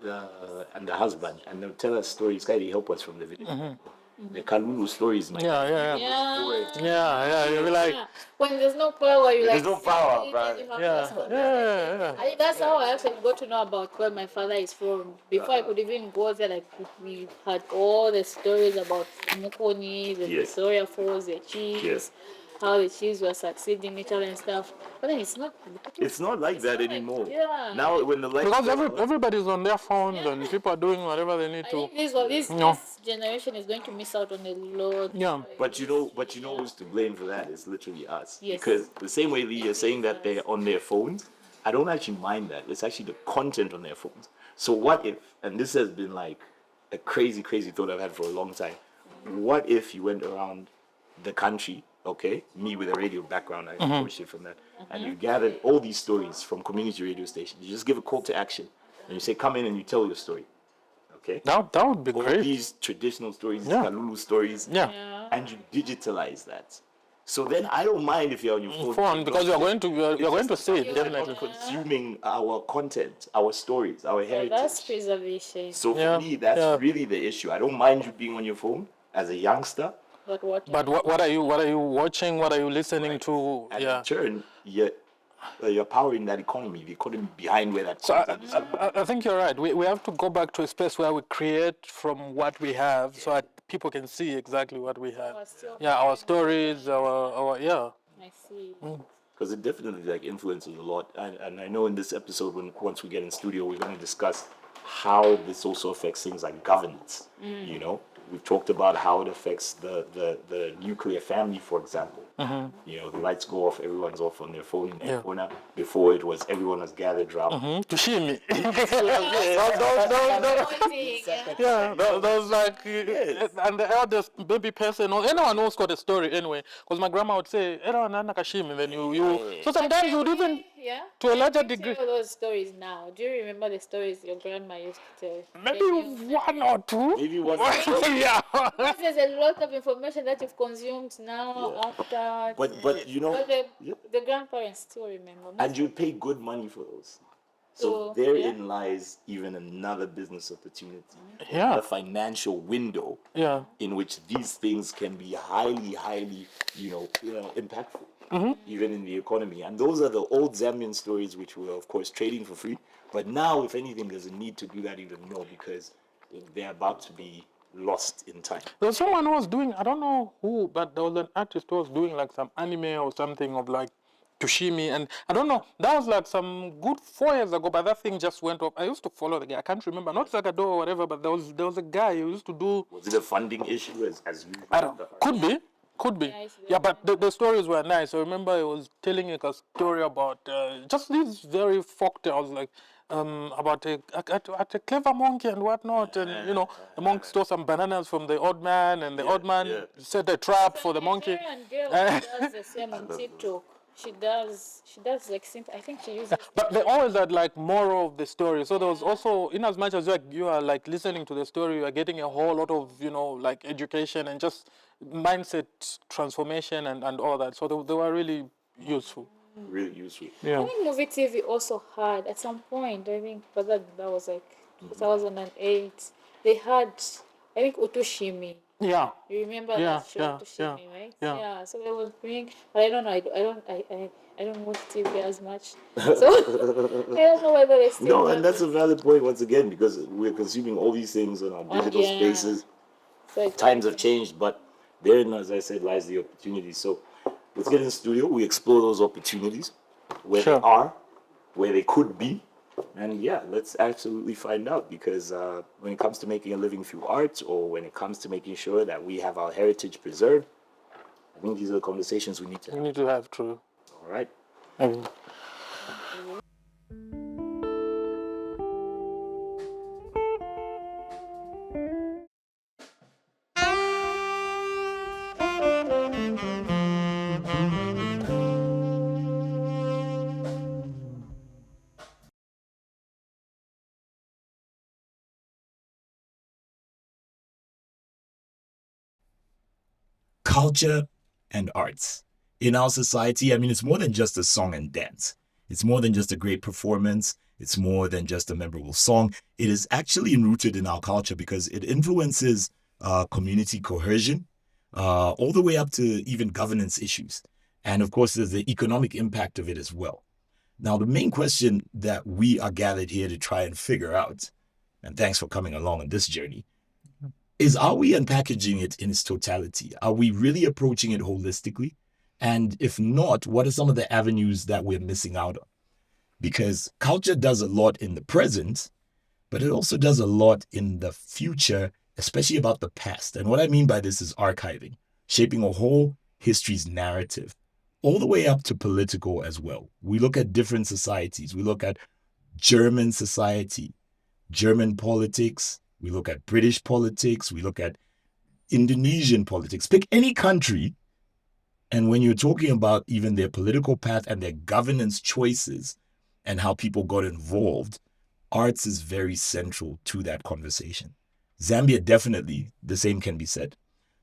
and the husband, and they'll tell us stories. Kind of help us from the video. The Kalulu stories, man. You'll be like, when there's no power, you There's like no power, sit bro. and you have to I think that's how I actually got to know about where my father is from. Before I could even go there, like we had all the stories about Mukoni, the soya falls, the cheese, how the cheese was succeeding each other and stuff. But then it's not like that anymore. Yeah. Now when the lights because go everybody's on their phones and people are doing whatever they need I to. think this generation is going to miss out on a lot. Yeah. But you know who's to blame for that? It's literally us. Yes. Because the same way Lee is saying that they're on their phones, I don't actually mind that. It's actually the content on their phones. So what if, and this has been like a crazy thought I've had for a long time. What if you went around the country, okay, me with a radio background, I approached it from that, and you gathered all these stories from community radio stations. You just give a call to action, and you say, come in and you tell your story. Okay? That would be all great. These traditional stories, these Kalulu stories, and you digitalize that. So then I don't mind if you're on your phone Because you're going to see it definitely. Consuming our content, our stories, our heritage. That's preservation. So for me, that's really the issue. I don't mind you being on your phone as a youngster. But what are you watching? What are you listening to? And in turn, you're powering that economy, the economy behind where that content is. I think you're right. We have to go back to a space where we create from what we have so that people can see exactly what we have. Our stories, our I see. Because it definitely like influences a lot. And I know in this episode, once we get in studio, we're going to discuss how this also affects things like governance. You know, we've talked about how it affects the nuclear family, for example. You know, the lights go off, everyone's off on their phone in their corner. Before it was everyone was gathered around. To see me. Those like, and the eldest baby person, or anyone who's got a story anyway. Because my grandma would say, then you. So sometimes you would even, to a larger degree. Tell those stories now. Do you remember the stories your grandma used to tell? Maybe one or two. Maybe one. There's a lot of information that you've consumed now after. But you know, the grandparents still remember. And you pay good money for those. So therein lies even another business opportunity, a financial window in which these things can be highly, impactful, even in the economy. And those are the old Zambian stories, which were, of course, trading for free. But now, if anything, there's a need to do that even more because they're about to be lost in time. There was someone who was doing, I don't know who, but there was an artist who was doing like some anime or something of like Tushimi, and I don't know, that was like some good 4 years ago, but that thing just went up. I used to follow the guy, I can't remember, not Zagado or whatever, but there was a guy who used to do... Was it a funding issue as usual? I don't, could be. Yeah, but the stories were nice. I remember he was telling a story about just these very folk tales, like about a clever monkey and whatnot, and you know, the monk stole some bananas from the old man, and the old man set a trap for the monkey. Girl does the same on TikTok. She does like simple. I think she uses. But they always had like moral of the story. So there was also, in as much as you are like listening to the story, you are getting a whole lot of like education and just mindset transformation and all that. So they were really useful. Really useful. Yeah. I think movie TV also had at some point. I think, but that was like 2008. They had, I think, Utushimi. Yeah. You remember that show, Utushimi, right? Yeah. So they were bring, but I don't know. I don't watch TV as much, so I don't know whether they still. No, and that's a valid point once again because we're consuming all these things on our digital spaces. So times have changed, but therein, as I said, lies the opportunity. So let's get in the studio. We explore those opportunities, where they are, where they could be. And let's absolutely find out because when it comes to making a living through art or when it comes to making sure that we have our heritage preserved, I think these are the conversations we need to have. We need to have, true. All right. Culture and arts. In our society, I mean, it's more than just a song and dance. It's more than just a great performance. It's more than just a memorable song. It is actually rooted in our culture because it influences community cohesion, all the way up to even governance issues. And of course, there's the economic impact of it as well. Now, the main question that we are gathered here to try and figure out, and thanks for coming along on this journey, is are we unpackaging it in its totality? Are we really approaching it holistically? And if not, what are some of the avenues that we're missing out on? Because culture does a lot in the present, but it also does a lot in the future, especially about the past. And what I mean by this is archiving, shaping a whole history's narrative, all the way up to political as well. We look at different societies. We look at German society, German politics. We look at British politics. We look at Indonesian politics. Pick any country. And when you're talking about even their political path and their governance choices and how people got involved, arts is very central to that conversation. Zambia, definitely, the same can be said.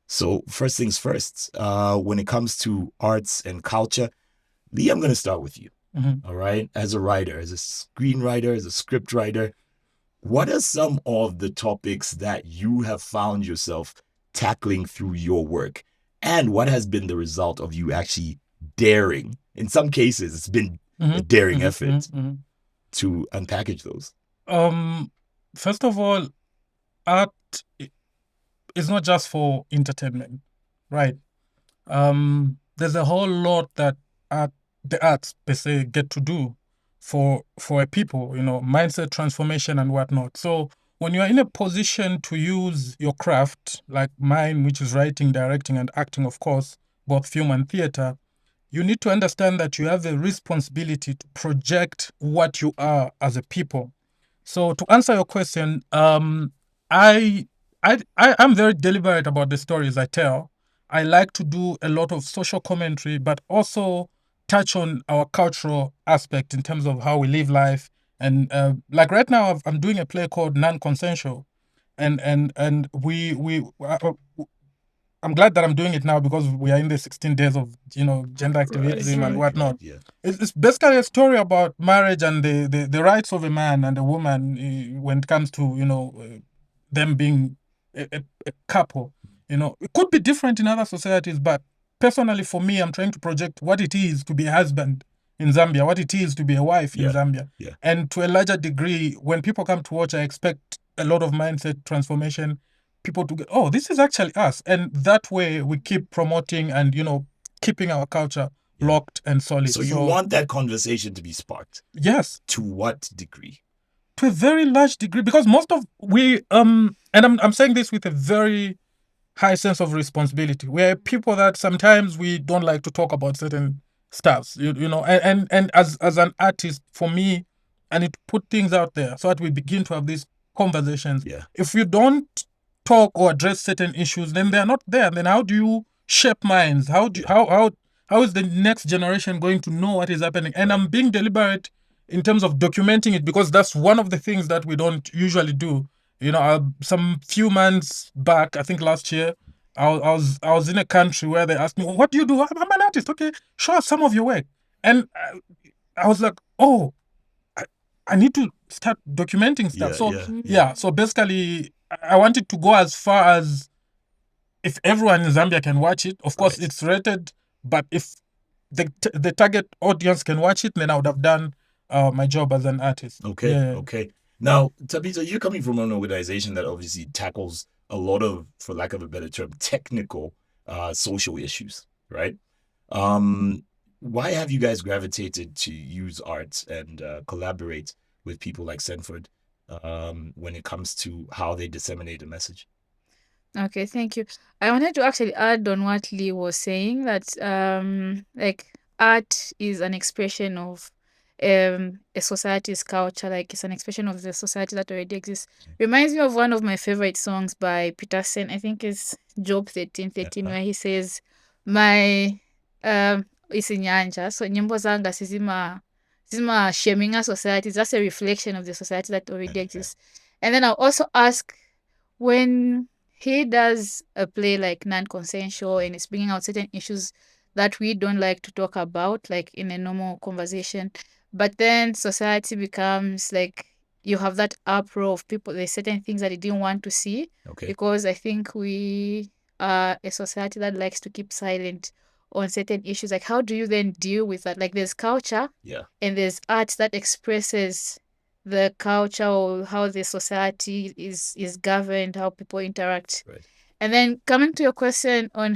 So first things first, when it comes to arts and culture, Lee, I'm going to start with you. All right. As a writer, as a screenwriter, as a script writer, what are some of the topics that you have found yourself tackling through your work? And what has been the result of you actually daring? In some cases, it's been a daring effort to unpackage those. First of all, art is not just for entertainment, right? There's a whole lot that the arts per se get to do for a people, mindset transformation and whatnot. So when you are in a position to use your craft, like mine, which is writing, directing, and acting, of course, both film and theater, you need to understand that you have a responsibility to project what you are as a people. So to answer your question, I'm very deliberate about the stories I tell. I like to do a lot of social commentary, but also touch on our cultural aspect in terms of how we live life. And like right now, I'm doing a play called Non-Consensual, and I'm glad that I'm doing it now because we are in the 16 days of gender activism and whatnot. Yeah. It's basically a story about marriage and the rights of a man and a woman when it comes to them being a couple. It could be different in other societies, but personally for me, I'm trying to project what it is to be a husband in Zambia, what it is to be a wife in Zambia. Yeah. And to a larger degree, when people come to watch, I expect a lot of mindset transformation, people to get, oh, this is actually us. And that way we keep promoting and, keeping our culture locked and solid. So you want that conversation to be sparked? Yes. To what degree? To a very large degree, because most of and I'm saying this with a very high sense of responsibility. We're people that sometimes we don't like to talk about certain stuffs, and as an artist, for me, I need to put things out there so that we begin to have these conversations. Yeah. If you don't talk or address certain issues, then they're not there. Then how do you shape minds? How is the next generation going to know what is happening? And I'm being deliberate in terms of documenting it because that's one of the things that we don't usually do. Some few months back, I think last year, I was in a country where they asked me, "What do you do?" I'm an artist. Okay, show us some of your work. And I was like, "Oh, I need to start documenting stuff." So basically, I wanted to go as far as if everyone in Zambia can watch it. Of course, it's rated, but if the target audience can watch it, then I would have done my job as an artist. Okay. Yeah. Okay. Now, Tabita, you're coming from an organization that obviously tackles a lot of, for lack of a better term, technical social issues, right? Why have you guys gravitated to use arts and collaborate with people like Senford when it comes to how they disseminate a message? Okay, thank you. I wanted to actually add on what Lee was saying that art is an expression of a society's culture, like it's an expression of the society that already exists. Reminds me of one of my favorite songs by Peterson. I think it's Job 13:13, where he says, my isinyanja, so nyimbo zanga sizima shaming a society. That's a reflection of the society that already exists. And then I'll also ask, when he does a play like Non-Consensual and it's bringing out certain issues that we don't like to talk about, like in a normal conversation, But then society becomes like you have that uproar of people. There's certain things that they didn't want to see because I think we are a society that likes to keep silent on certain issues. Like, how do you then deal with that? Like, there's culture, and there's art that expresses the culture or how the society is governed, how people interact. Right. And then coming to your question on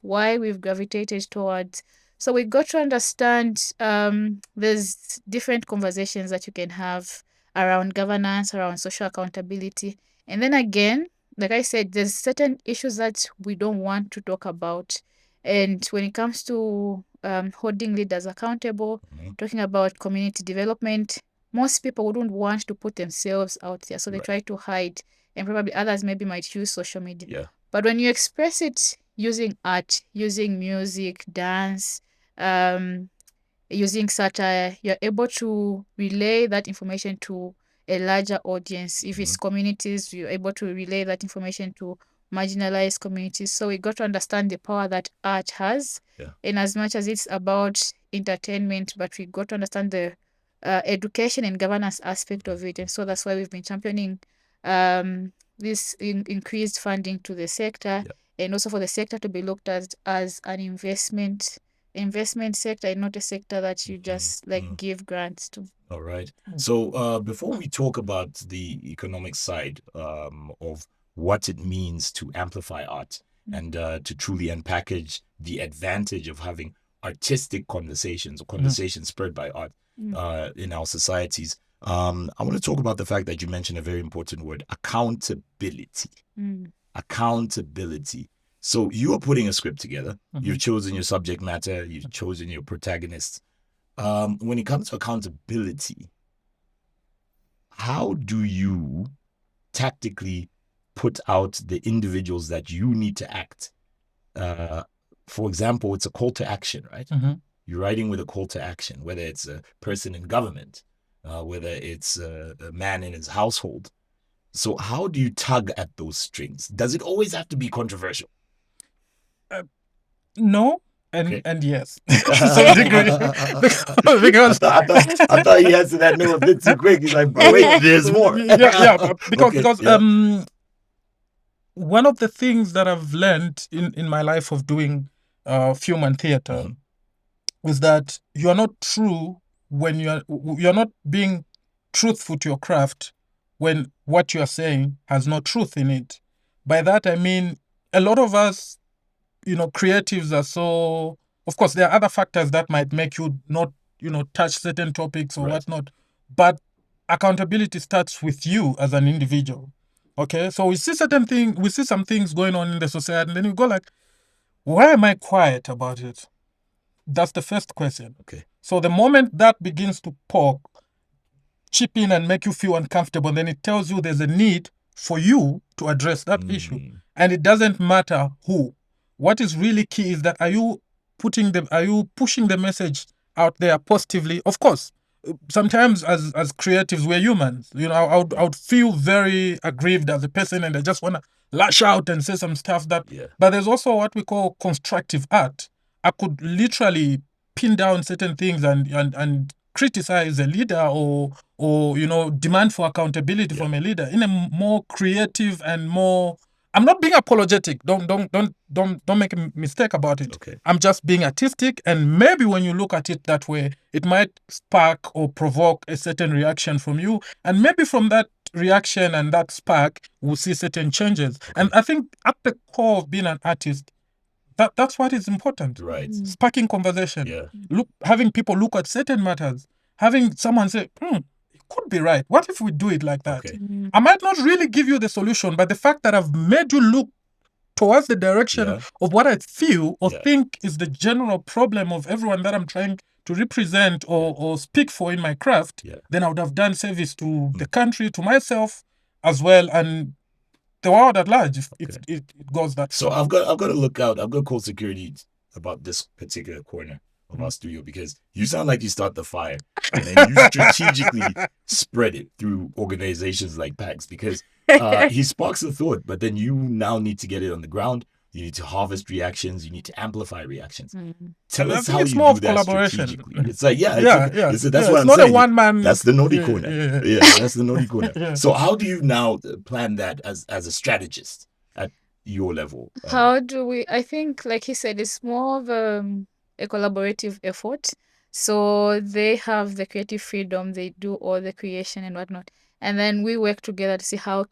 why we've gravitated towards, so we got to understand there's different conversations that you can have around governance, around social accountability. And then again, like I said, there's certain issues that we don't want to talk about. And when it comes to holding leaders accountable, talking about community development, most people wouldn't want to put themselves out there. So they try to hide, and probably others maybe might use social media. Yeah. But when you express it using art, using music, dance, using satire, you're able to relay that information to a larger audience. If it's communities, you're able to relay that information to marginalized communities. So we got to understand the power that art has. And as much as it's about entertainment, but we got to understand the education and governance aspect of it. And so that's why we've been championing this increased funding to the sector, and also for the sector to be looked at as an investment sector and not a sector that you just give grants to. All right. So before we talk about the economic side of what it means to amplify art and to truly unpackage the advantage of having artistic conversations or conversations spurred by art in our societies, I want to talk about the fact that you mentioned a very important word: accountability. Accountability. So you are putting a script together. You've chosen your subject matter. You've chosen your protagonists. When it comes to accountability, how do you tactically put out the individuals that you need to act? For example, it's a call to action, right? You're writing with a call to action, whether it's a person in government, whether it's a man in his household. So how do you tug at those strings? Does it always have to be controversial? No. And yes, to some degree, because I thought he answered that no a bit too quick. He's like, wait, there's more. because one of the things that I've learned in my life of doing film and theater is that you are not true when you're not being truthful to your craft when what you are saying has no truth in it. By that I mean a lot of us, creatives are so, of course, there are other factors that might make you not, touch certain topics or whatnot. But accountability starts with you as an individual. Okay. So we see some things going on in the society, and then you go like, why am I quiet about it? That's the first question. Okay. So the moment that begins to poke, chip in and make you feel uncomfortable, then it tells you there's a need for you to address that issue. And it doesn't matter who. What is really key is that are you pushing the message out there positively? Of course, sometimes as creatives, we're humans. I would feel very aggrieved as a person, and I just want to lash out and say some stuff that. But there's also what we call constructive art. I could literally pin down certain things and criticize a leader or demand for accountability from a leader in a more creative and more. I'm not being apologetic. Don't make a mistake about it. Okay. I'm just being artistic, and maybe when you look at it that way, it might spark or provoke a certain reaction from you, and maybe from that reaction and that spark, we'll see certain changes. Okay. And I think at the core of being an artist, that's what is important. Right. Sparking conversation. Yeah. Having people look at certain matters. Having someone say, it could be right. What if we do it like that? Okay. I might not really give you the solution, but the fact that I've made you look towards the direction of what I feel or think is the general problem of everyone that I'm trying to represent or speak for in my craft, then I would have done service to the country, to myself as well, and the world at large if it goes that. So I've got to look out. I've got to call security about this particular corner of our studio, because you sound like you start the fire and then you strategically spread it through organizations like PAAGZ, because he sparks a thought, but then you now need to get it on the ground. you need to harvest reactions, you need to amplify reactions. Tell us how you do that strategically. It's like, that's what I'm not saying. A one-man. That's the Nodi corner. That's the Nodi corner. So how do you now plan that as a strategist at your level? How do we? I think, like he said, it's more of a collaborative effort. So they have the creative freedom, they do all the creation and whatnot, and then we work together to see how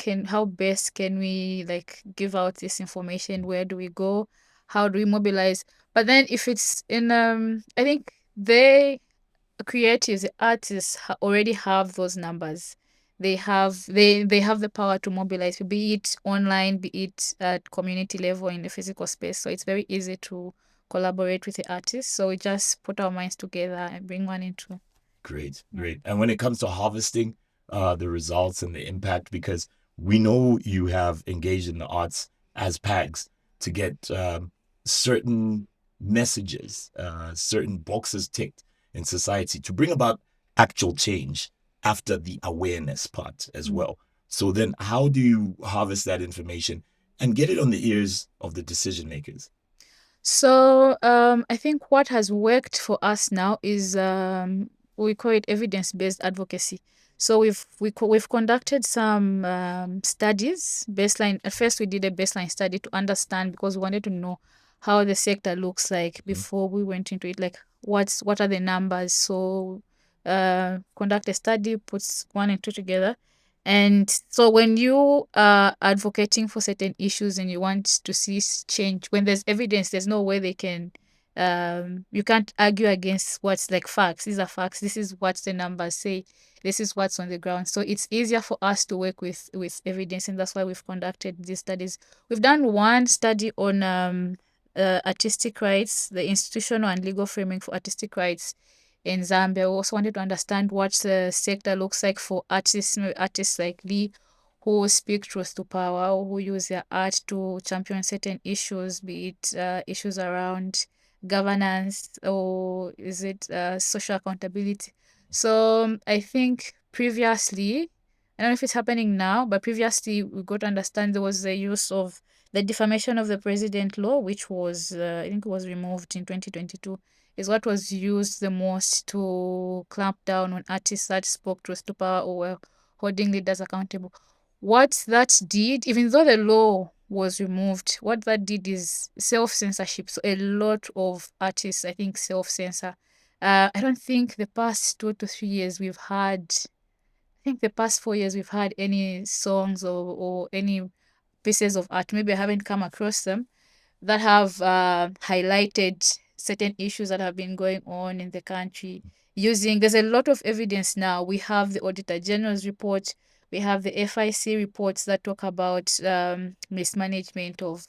best can we like give out this information. Where do we go? How do we mobilize? But then if it's in I think creatives, the artists already have those numbers. They have the power to mobilize, be it online, be it at community level in the physical space. So it's very easy to collaborate with the artists. So we just put our minds together and bring one into. Great. And when it comes to harvesting the results and the impact, because we know you have engaged in the arts as PAAGZ to get certain messages, certain boxes ticked in society to bring about actual change after the awareness part as well. So then how do you harvest that information and get it on the ears of the decision makers? So I think what has worked for us now is we call it evidence-based advocacy. So we've conducted some studies, baseline. At first, we did a baseline study to understand, because we wanted to know how the sector looks like before we went into it. Like what are the numbers? So conduct a study, puts 1 and 2 together. And so when you are advocating for certain issues and you want to see change, when there's evidence, there's no way they can you can't argue against what's like facts. These are facts. This is what the numbers say. This is what's on the ground. So it's easier for us to work with evidence, and that's why we've conducted these studies. We've done one study on artistic rights, the institutional and legal framing for artistic rights in Zambia. We also wanted to understand what the sector looks like for artists like Lee, who speak truth to power, or who use their art to champion certain issues, be it issues around governance, or is it social accountability. So I think previously, I don't know if it's happening now, but previously we got to understand there was the use of the defamation of the president law, which was, I think it was removed in 2022, is what was used the most to clamp down on artists that spoke truth to power or were holding leaders accountable. What that did, even though the law was removed, what that did is self-censorship. So a lot of artists, I think, self-censor. I don't think the past 2 to 3 years we've had, I think the past 4 years we've had any songs or any pieces of art, maybe I haven't come across them, that have highlighted certain issues that have been going on in the country. There's a lot of evidence now. We have the Auditor General's report, we have the FIC reports that talk about mismanagement of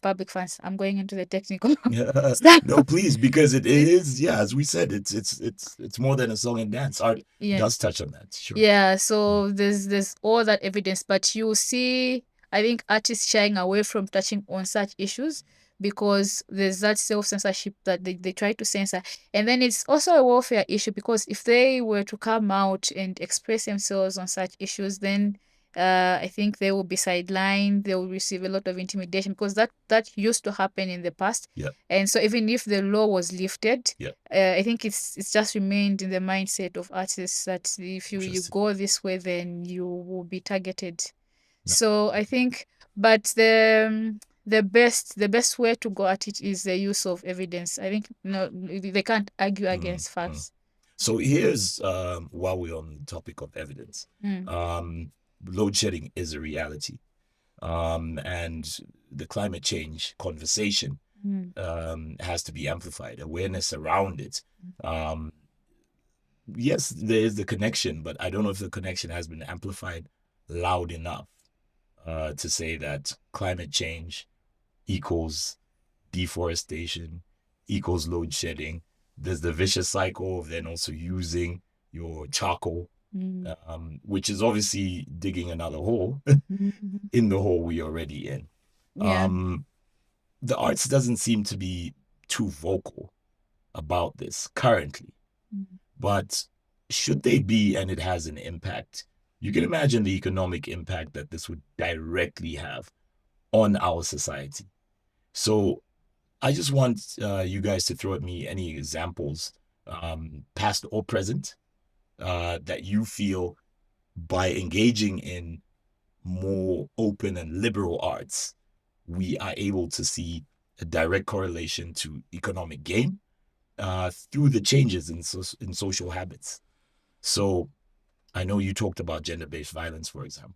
public funds. I'm going into the technical stuff. No, please, because it is, as we said, it's more than a song and dance. Art does touch on that. Sure. Yeah, so there's all that evidence, but you see, I think artists shying away from touching on such issues because there's that self-censorship that they try to censor. And then it's also a welfare issue, because if they were to come out and express themselves on such issues, then I think they will be sidelined, they will receive a lot of intimidation, because that used to happen in the past. And so even if the law was lifted, I think it's just remained in the mindset of artists that if you go this way, then you will be targeted. So I think, but the best way to go at it is the use of evidence. I think they can't argue against facts. So here's while we're on the topic of evidence, load shedding is a reality, and the climate change conversation has to be amplified. Awareness around it. Yes, there is the connection, but I don't know if the connection has been amplified loud enough to say that climate change equals deforestation, equals load shedding. There's the vicious cycle of then also using your charcoal, which is obviously digging another hole in the hole we're already in. The arts doesn't seem to be too vocal about this currently, but should they be, and it has an impact, you can imagine the economic impact that this would directly have on our society. So I just want you guys to throw at me any examples, past or present, that you feel by engaging in more open and liberal arts, we are able to see a direct correlation to economic gain through the changes in social habits. So I know you talked about gender-based violence, for example.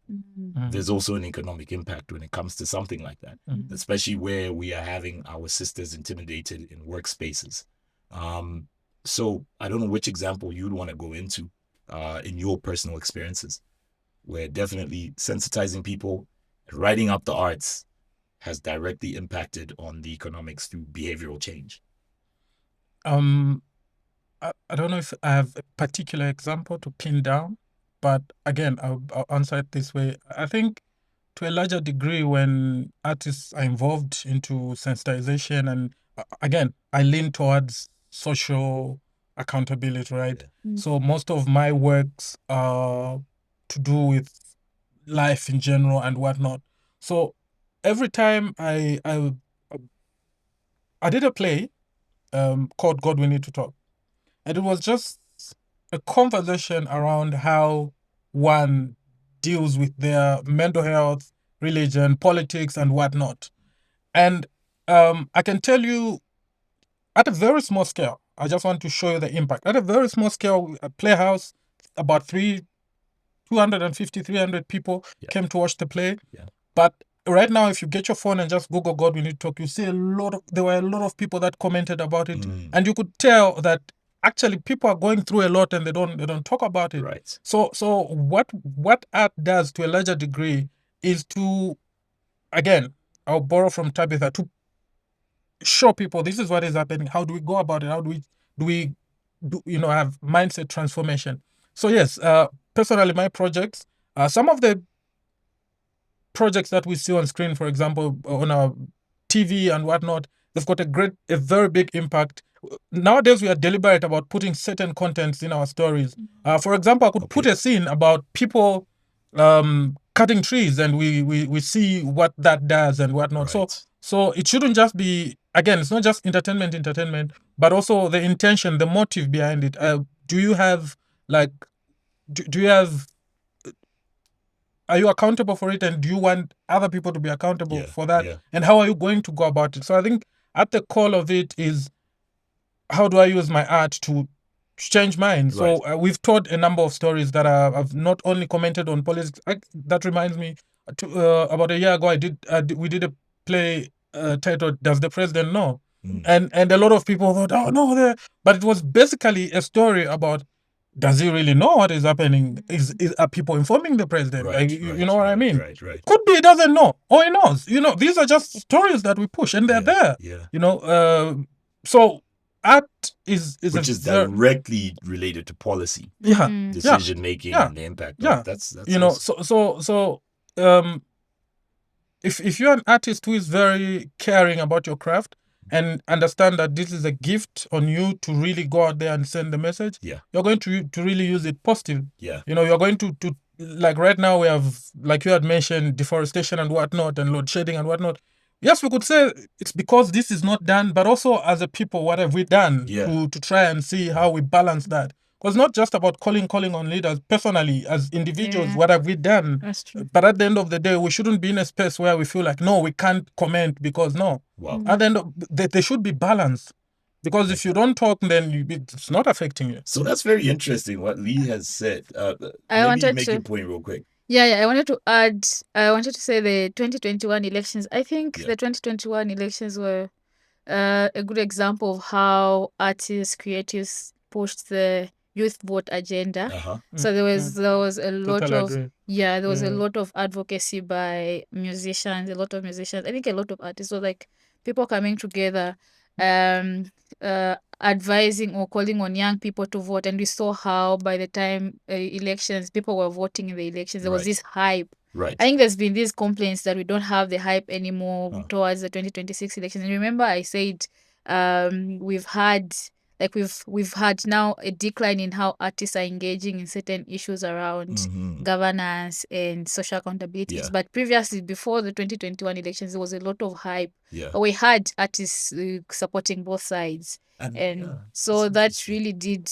There's also an economic impact when it comes to something like that, especially where we are having our sisters intimidated in workspaces. So I don't know which example you'd want to go into in your personal experiences, where definitely sensitizing people, writing up the arts has directly impacted on the economics through behavioral change. I don't know if I have a particular example to pin down, but again, I'll answer it this way. I think to a larger degree, when artists are involved into sensitization, and again, I lean towards social accountability, right? Yeah. So most of my works are to do with life in general and whatnot. So every time I did a play called God We Need to Talk. And it was just a conversation around how one deals with their mental health, religion, politics, and whatnot. And I can tell you, at a very small scale, I just want to show you the impact. At a very small scale, a playhouse, about 250, 300 people came to watch the play. Yeah. But right now, if you get your phone and just Google God We Need to Talk, you see there were a lot of people that commented about it. And you could tell that actually people are going through a lot and they don't talk about it. Right. So what art does to a larger degree is to, again, I'll borrow from Tabitha, to show people this is what is happening. How do we go about it? How do we have mindset transformation? So yes, personally, my projects, some of the projects that we see on screen, for example, on our TV and whatnot, they've got a very big impact. Nowadays, we are deliberate about putting certain contents in our stories. For example, I could put a scene about people cutting trees, and we see what that does and whatnot. Right. So it shouldn't just be, again, it's not just entertainment, but also the intention, the motive behind it. Do you have are you accountable for it, and do you want other people to be accountable for that? Yeah. And how are you going to go about it? So I think at the core of it is, how do I use my art to change minds? Right. So we've told a number of stories that I've not only commented on politics. That reminds me, about a year ago, we did a play titled "Does the President Know?" And a lot of people thought, oh no, but it was basically a story about, does he really know what is happening? Are people informing the president? Right, you know what I mean? Right. Could be he doesn't know, or he knows. These are just stories that we push, and they're there. Yeah. So art is which is directly related to policy, decision making, and the impact. That's So if you're an artist who is very caring about your craft and understand that this is a gift on you to really go out there and send the message, you're going to really use it positive. You're going to like right now we have, like you had mentioned, deforestation and whatnot, and load shedding and whatnot. Yes, we could say it's because this is not done, but also as a people, what have we done to try and see how we balance that? Because not just about calling on leaders. Personally, as individuals, what have we done? That's true. But at the end of the day, we shouldn't be in a space where we feel like, no, we can't comment because no. Wow. At the end of, they should be balanced. Because if you don't talk, then it's not affecting you. So that's very interesting what Lee has said. I wanted make to your point real quick. Yeah, I wanted to say the 2021 elections. I think the 2021 elections were a good example of how artists, creatives pushed the youth vote agenda. So there was a lot a lot of advocacy by musicians, a lot of musicians. I think a lot of artists. So like people coming together, advising or calling on young people to vote. And we saw how by the time elections, people were voting in the elections. There was this hype. Right. I think there's been these complaints that we don't have the hype anymore towards the 2026 elections. And remember, I said we've had like we've had now a decline in how artists are engaging in certain issues around governance and social accountabilities. But previously, before the 2021 elections, there was a lot of hype. But we had artists supporting both sides. And so that really did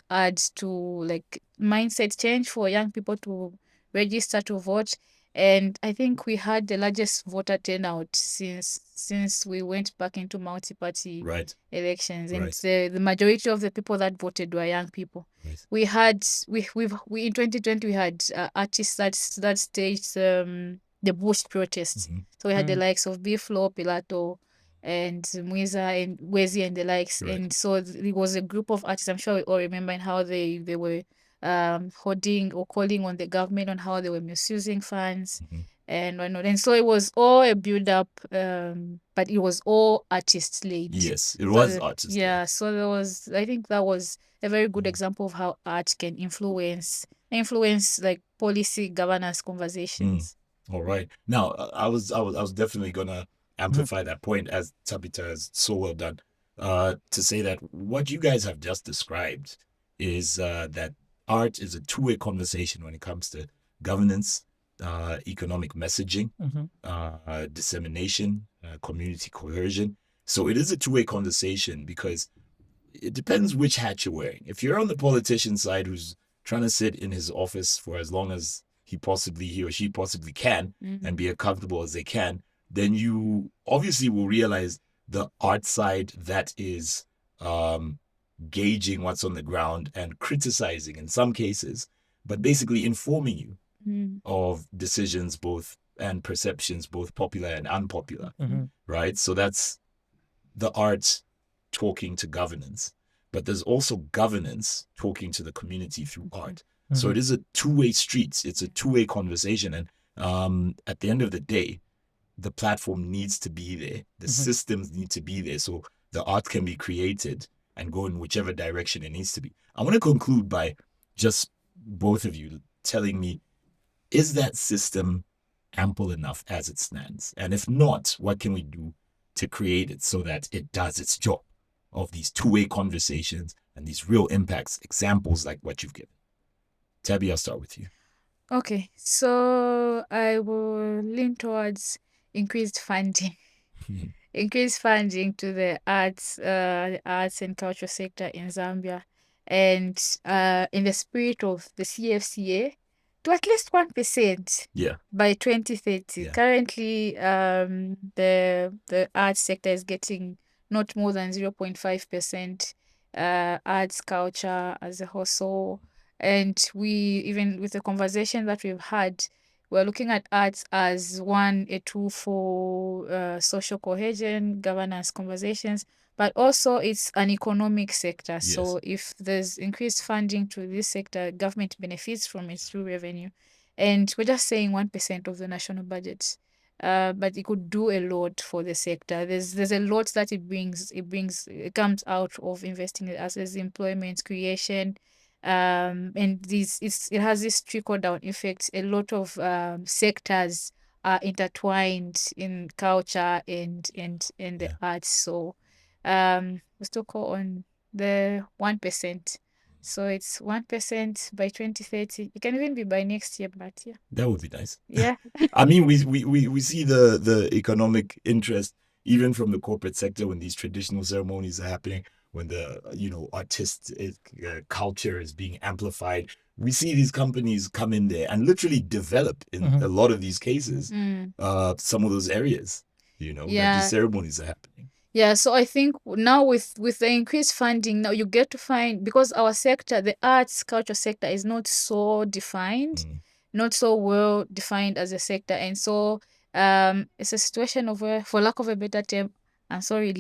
add to like mindset change for young people to register to vote. And I think we had the largest voter turnout since we went back into multi-party elections, and the majority of the people that voted were young people. We had we in 2020 we had artists that staged the bush protests. So we had the likes of Biflo, Pilato, and Mwiza and Wezi and the likes. And so it was a group of artists. I'm sure we all remember how they were holding or calling on the government on how they were misusing funds and whatnot. And so it was all a build up, but it was all artist led. Yes, it was artist led. Yeah, so there was, I think that was a very good example of how art can influence like policy governance conversations. All right. Now, I was definitely gonna amplify that point, as Tabita has so well done, to say that what you guys have just described is that art is a two-way conversation when it comes to governance, economic messaging, dissemination, community cohesion. So it is a two-way conversation because it depends which hat you're wearing. If you're on the politician side who's trying to sit in his office for as long as he or she possibly can and be as comfortable as they can, then you obviously will realize the art side that is gauging what's on the ground and criticizing in some cases, but basically informing you of decisions and perceptions, both popular and unpopular, right? So that's the art talking to governance, but there's also governance talking to the community through art. So it is a two-way street. It's a two-way conversation. And at the end of the day, the platform needs to be there. The systems need to be there. So the art can be created and go in whichever direction it needs to be. I want to conclude by just both of you telling me, is that system ample enough as it stands? And if not, what can we do to create it so that it does its job of these two-way conversations and these real impacts, examples like what you've given? Tabby, I'll start with you. Okay, so I will lean towards increased funding. Increased funding to the arts and culture sector in Zambia, and in the spirit of the CfCA, to at least 1% by 2030. Currently, the arts sector is getting not more than 0.5% arts culture as a whole. So, and we, even with the conversation that we've had, we're looking at arts as a tool for social cohesion, governance conversations, but also it's an economic sector. So if there's increased funding to this sector, government benefits from it through revenue. And we're just saying 1% of the national budget. But it could do a lot for the sector. There's a lot that it comes out of investing in arts, as employment creation, and it has this trickle down effect. A lot of sectors are intertwined in culture and the arts. So we still call on the 1%. So it's 1% by 2030. It can even be by next year, but yeah. That would be nice. Yeah. I mean, we see the economic interest even from the corporate sector when these traditional ceremonies are happening, when the artistic culture is being amplified. We see these companies come in there and literally develop in a lot of these cases some of those areas, that these ceremonies are happening. Yeah, so I think now with the increased funding, now you get to find, because our sector, the arts culture sector, is not so defined, not so well defined as a sector. And so it's a situation of where, for lack of a better term, I'm sorry,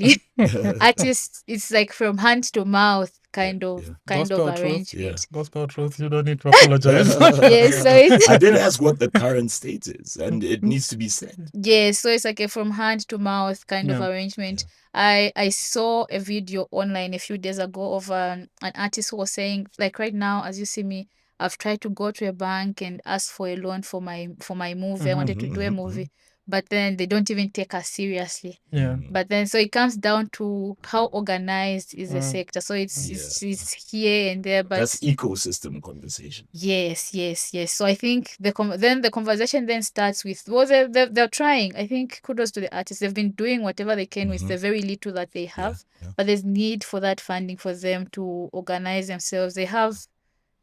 artists, it's like from hand to mouth kind of arrangement. Yeah. Gospel truth, you don't need to apologize. Yes, so I did ask what the current state is, and it needs to be said. Yes, so it's like a from hand to mouth kind of arrangement. I saw a video online a few days ago of an artist who was saying, like, right now, as you see me, I've tried to go to a bank and ask for a loan for my movie. I wanted to do a movie, but then they don't even take us seriously. Yeah. But then, so it comes down to how organized is the sector. So it's here and there, but that's ecosystem conversation. Yes. So I think then the conversation then starts with, well, they're trying. I think kudos to the artists. They've been doing whatever they can with the very little that they have, but there's need for that funding for them to organize themselves. They have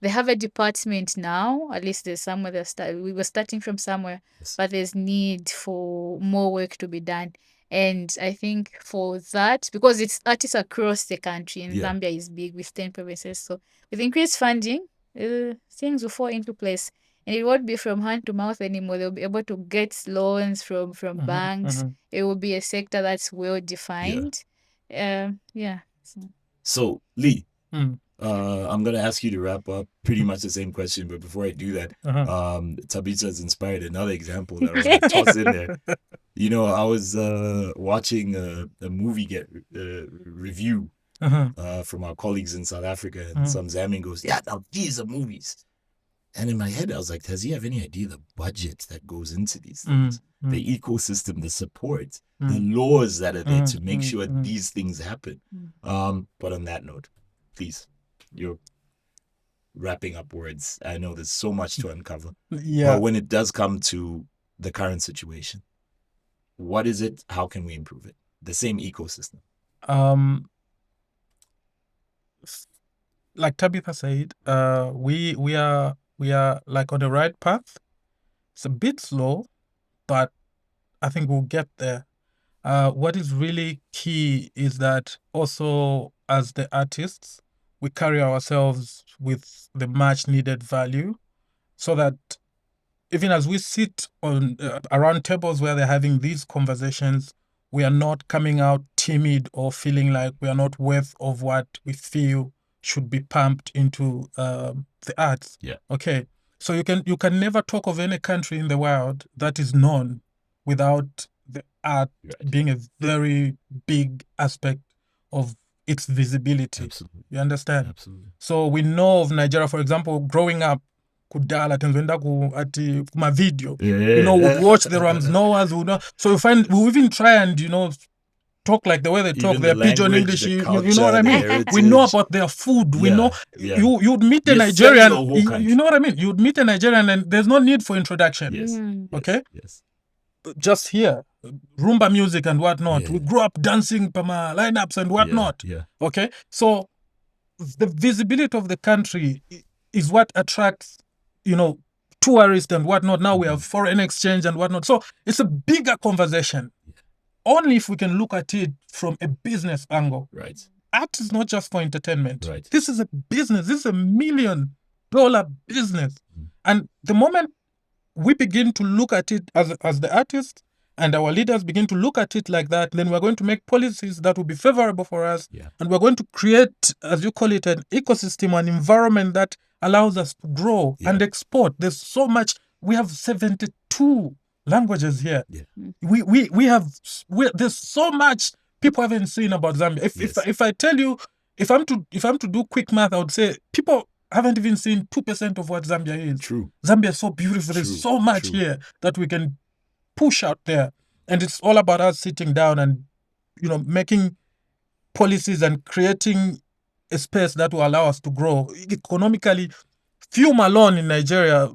a department now. At least there's somewhere we were starting from somewhere, but there's need for more work to be done. And I think for that, because it's artists across the country, and Zambia is big with 10 provinces, so with increased funding, things will fall into place. And it won't be from hand to mouth anymore. They'll be able to get loans from banks. It will be a sector that's well defined. So Lee, I'm gonna ask you to wrap up. Pretty much the same question, but before I do that, Tabita has inspired another example that I want to toss in there. You know, I was watching a movie get review from our colleagues in South Africa, and some Zambian goes, "Yeah, now these are movies." And in my head, I was like, does he have any idea the budget that goes into these things? The ecosystem, the support, the laws that are there to make sure these things happen. But on that note, please, your wrapping up words. I know there's so much to uncover. But when it does come to the current situation, what is it? How can we improve it? The same ecosystem. Like Tabitha said, we are like on the right path. It's a bit slow, but I think we'll get there. What is really key is that also as the artists, we carry ourselves with the much needed value, so that even as we sit on around tables where they're having these conversations, we are not coming out timid or feeling like we are not worth of what we feel should be pumped into the arts. Okay. So you can never talk of any country in the world that is known without the art being a very big aspect of its visibility. Absolutely. You understand? Absolutely. So we know of Nigeria, for example, growing up, kudala tinzoenda ati kuma video, would watch the Rams Noahs, so we even try and talk like the way they talk, their pidgin English, the you culture, know what I mean? heritage. We know about their food. We know you'd meet a Nigerian, you know what I mean? You'd meet a Nigerian and there's no need for introduction. Yes. Okay? Yes. Just here, rumba music and whatnot. We grew up dancing pama lineups and whatnot. Okay? So the visibility of the country is what attracts, tourists and whatnot. Now we have foreign exchange and whatnot. So it's a bigger conversation. Only if we can look at it from a business angle. Right. Art is not just for entertainment. Right. This is a business. This is $1 million business. And the moment we begin to look at it as the artists, and our leaders begin to look at it like that, then we're going to make policies that will be favorable for us. And we're going to create, as you call it, an ecosystem, an environment that allows us to grow and export. There's so much. We have 72 languages here. There's so much people haven't seen about Zambia. If I tell you, if I'm to do quick math, I would say people haven't even seen 2% of what Zambia is. True. Zambia is so beautiful. There's so much here that we can push out there, and it's all about us sitting down and making policies and creating a space that will allow us to grow economically. Fume alone in Nigeria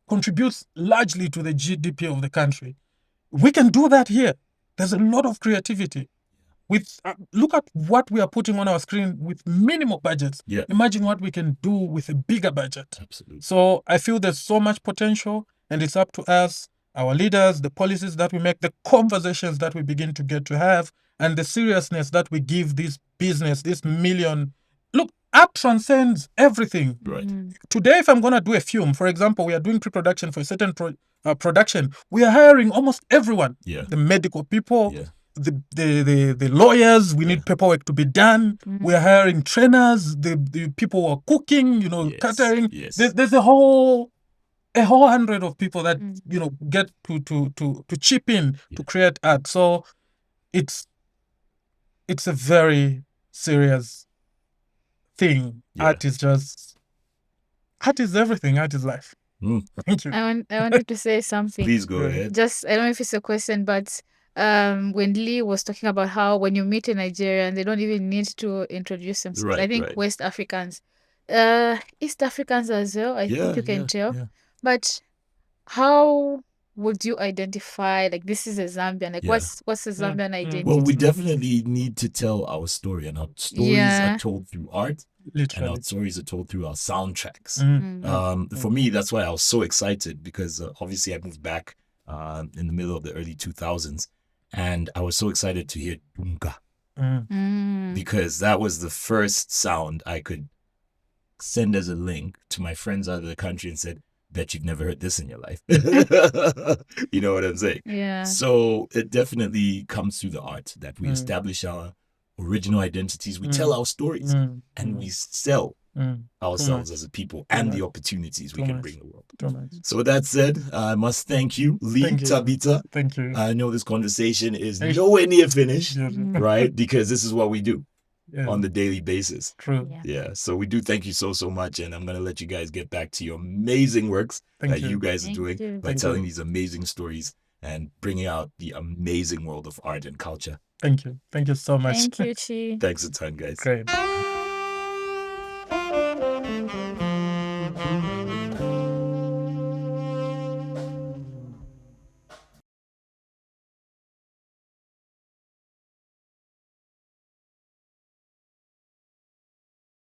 contributes largely to the GDP of the country. We can do that here. There's a lot of creativity. With look at what we are putting on our screen with minimal budgets. Imagine what we can do with a bigger budget. Absolutely. So I feel there's so much potential, and it's up to us, our leaders, the policies that we make, the conversations that we begin to get to have, and the seriousness that we give this business, this million. Look, art transcends everything. Right. Today, if I'm going to do a film, for example, we are doing pre-production for a certain production, we are hiring almost everyone. The medical people, the lawyers, we need paperwork to be done. We are hiring trainers, the people who are cooking, catering. There's a whole 100 of people that get to chip in to create art. So it's a very serious thing. Art is everything. Art is life. Thank you. I wanted to say something. Please go ahead. Just, I don't know if it's a question, but when Lee was talking about how when you meet a Nigerian, they don't even need to introduce themselves. I think West Africans, East Africans as well, I think you can tell. Yeah. But how would you identify, like, this is a Zambian? Like, what's the Zambian identity? Well, we definitely need to tell our story, and our stories are told through art. Literally. And our stories are told through our soundtracks. For me, that's why I was so excited, because obviously I moved back in the middle of the early 2000s, and I was so excited to hear Dunga, because that was the first sound I could send as a link to my friends out of the country and said, bet you've never heard this in your life. You know what I'm saying? Yeah. So it definitely comes through the art that we establish our original identities. We tell our stories, and we sell ourselves as a people and the opportunities we can bring the world. So with that said, I must thank you, Lee, Tabita. Thank you. I know this conversation is nowhere near finished, right? Because this is what we do on the daily basis. True. Yeah. So we do thank you so much, and I'm going to let you guys get back to your amazing works that you guys are doing by telling these amazing stories and bringing out the amazing world of art and culture. Thank you. Thank you so much. Thank you, Chi. Thanks a ton, guys. Great.